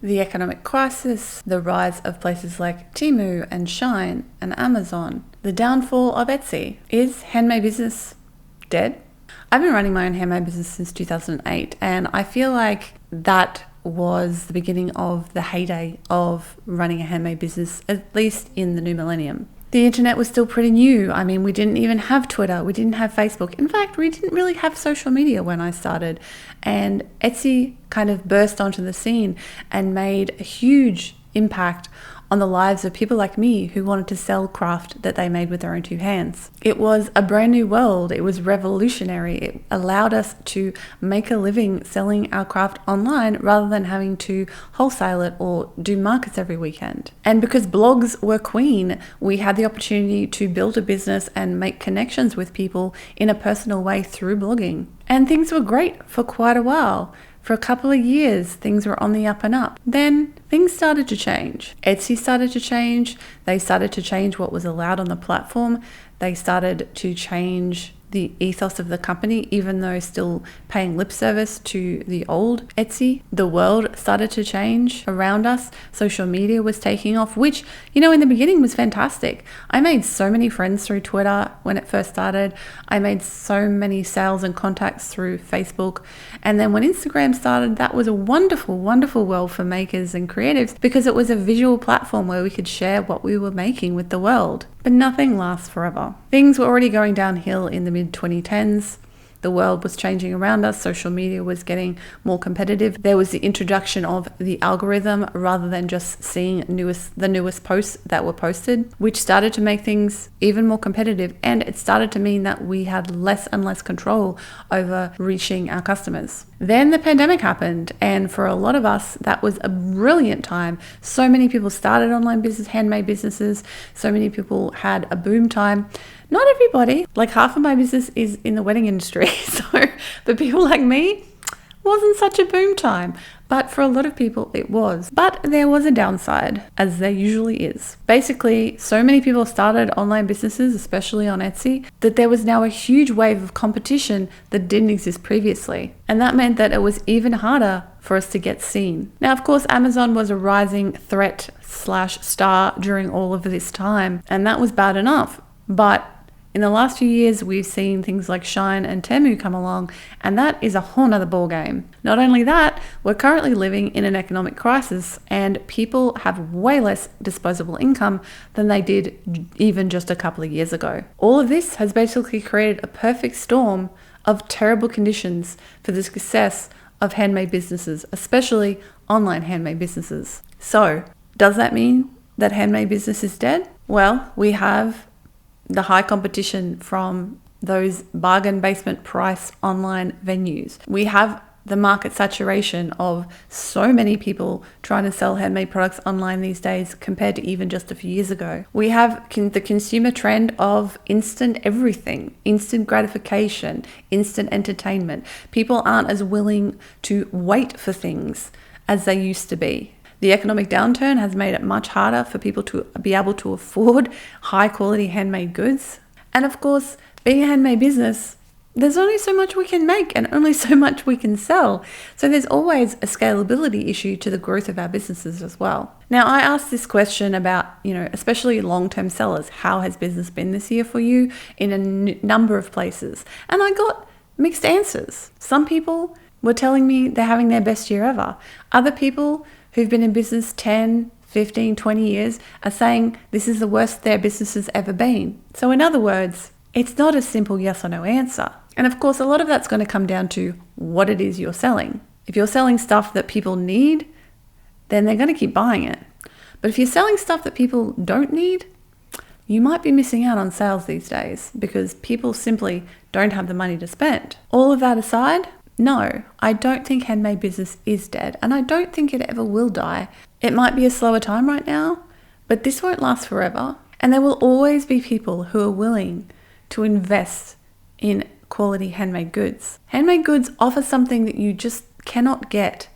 The economic crisis, the rise of places like Temu and Shine and Amazon, the downfall of Etsy. Is handmade business dead? I've been running my own handmade business since 2008, and I feel like that was the beginning of the heyday of running a handmade business, at least in the new millennium. The internet was still pretty new. I mean, we didn't even have Twitter. We didn't have Facebook. In fact, we didn't really have social media when I started. And Etsy kind of burst onto the scene and made a huge impact on the lives of people like me who wanted to sell craft that they made with their own two hands. It was a brand new world. It was revolutionary. It allowed us to make a living selling our craft online rather than having to wholesale it or do markets every weekend. And because blogs were queen, we had the opportunity to build a business and make connections with people in a personal way through blogging. And things were great for quite a while. For a couple of years, things were on the up and up. Then things started to change. Etsy started to change. They started to change what was allowed on the platform. They started to change the ethos of the company, even though still paying lip service to the old Etsy. The world started to change around us. Social media was taking off, which, in the beginning was fantastic. I made so many friends through Twitter when it first started. I made so many sales and contacts through Facebook. And then when Instagram started, that was a wonderful, wonderful world for makers and creatives because it was a visual platform where we could share what we were making with the world. But nothing lasts forever. Things were already going downhill in the mid-2010s. The world was changing around us. Social media was getting more competitive. There was the introduction of the algorithm rather than just seeing the newest posts that were posted, which started to make things even more competitive. And it started to mean that we had less and less control over reaching our customers. Then the pandemic happened, and for a lot of us, that was a brilliant time. So many people started online business, handmade businesses. So many people had a boom time. Not everybody, like half of my business is in the wedding industry. So for people like me, wasn't such a boom time. But for a lot of people, it was. But there was a downside, as there usually is. Basically, so many people started online businesses, especially on Etsy, that there was now a huge wave of competition that didn't exist previously. And that meant that it was even harder for us to get seen. Now, of course, Amazon was a rising threat/star during all of this time, and that was bad enough. But in the last few years, we've seen things like Shine and Temu come along, and that is a whole nother ballgame. Not only that, we're currently living in an economic crisis, and people have way less disposable income than they did even just a couple of years ago. All of this has basically created a perfect storm of terrible conditions for the success of handmade businesses, especially online handmade businesses. So, does that mean that handmade business is dead? Well, we have the high competition from those bargain basement price online venues. We have the market saturation of so many people trying to sell handmade products online these days compared to even just a few years ago. We have the consumer trend of instant everything, instant gratification, instant entertainment. People aren't as willing to wait for things as they used to be. The economic downturn has made it much harder for people to be able to afford high quality handmade goods. And of course, being a handmade business, there's only so much we can make and only so much we can sell. So there's always a scalability issue to the growth of our businesses as well. Now, I asked this question about, especially long-term sellers. How has business been this year for you in a number of places? And I got mixed answers. Some people were telling me they're having their best year ever. Other people who've been in business 10, 15, 20 years are saying this is the worst their business has ever been. So in other words, it's not a simple yes or no answer. And of course, a lot of that's going to come down to what it is you're selling. If you're selling stuff that people need, then they're going to keep buying it. But if you're selling stuff that people don't need, you might be missing out on sales these days because people simply don't have the money to spend. All of that aside, no, I don't think handmade business is dead, and I don't think it ever will die. It might be a slower time right now, but this won't last forever, and there will always be people who are willing to invest in quality handmade goods. Handmade goods offer something that you just cannot get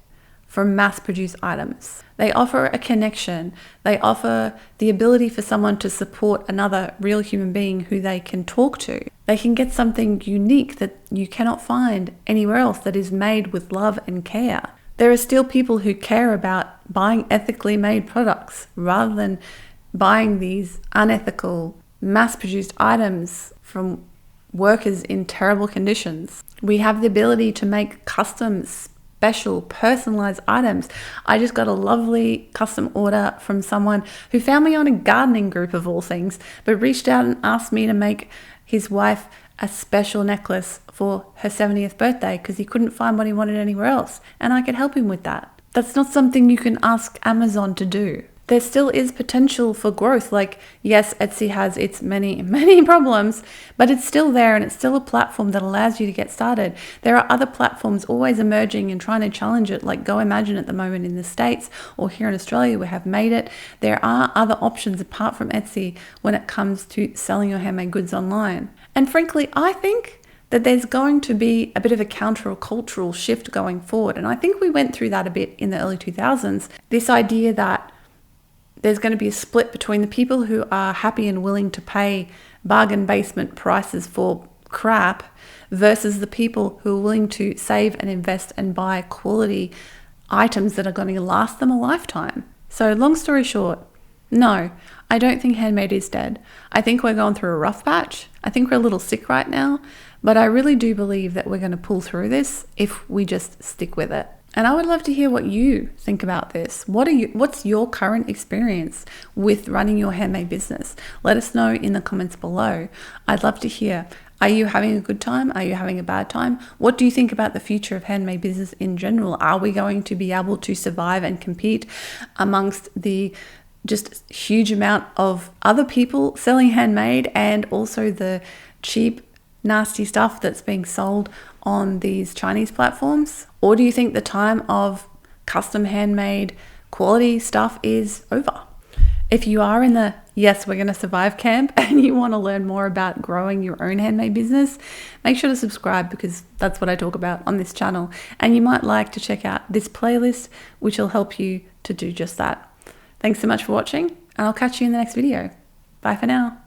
from mass-produced items. They offer a connection. They offer the ability for someone to support another real human being who they can talk to. They can get something unique that you cannot find anywhere else that is made with love and care. There are still people who care about buying ethically made products rather than buying these unethical, mass-produced items from workers in terrible conditions. We have the ability to make custom, special, personalized items. I just got a lovely custom order from someone who found me on a gardening group of all things, but reached out and asked me to make his wife a special necklace for her 70th birthday because he couldn't find what he wanted anywhere else, and I could help him with that. That's not something you can ask Amazon to do. There still is potential for growth. Like, yes, Etsy has its many, many problems, but it's still there and it's still a platform that allows you to get started. There are other platforms always emerging and trying to challenge it, like Go Imagine at the moment in the States, or here in Australia we have Made It. There are other options apart from Etsy when it comes to selling your handmade goods online. And frankly, I think that there's going to be a bit of a counter-cultural shift going forward. And I think we went through that a bit in the early 2000s. This idea that there's going to be a split between the people who are happy and willing to pay bargain basement prices for crap versus the people who are willing to save and invest and buy quality items that are going to last them a lifetime. So long story short, no, I don't think handmade is dead. I think we're going through a rough patch. I think we're a little sick right now, but I really do believe that we're going to pull through this if we just stick with it. And I would love to hear what you think about this. What's your current experience with running your handmade business? Let us know in the comments below. I'd love to hear. Are you having a good time? Are you having a bad time? What do you think about the future of handmade business in general? Are we going to be able to survive and compete amongst the just huge amount of other people selling handmade and also the cheap, nasty stuff that's being sold on these Chinese platforms? Or do you think the time of custom handmade quality stuff is over? If you are in the yes, we're going to survive camp and you want to learn more about growing your own handmade business, make sure to subscribe because that's what I talk about on this channel. And you might like to check out this playlist, which will help you to do just that. Thanks so much for watching, and I'll catch you in the next video. Bye for now.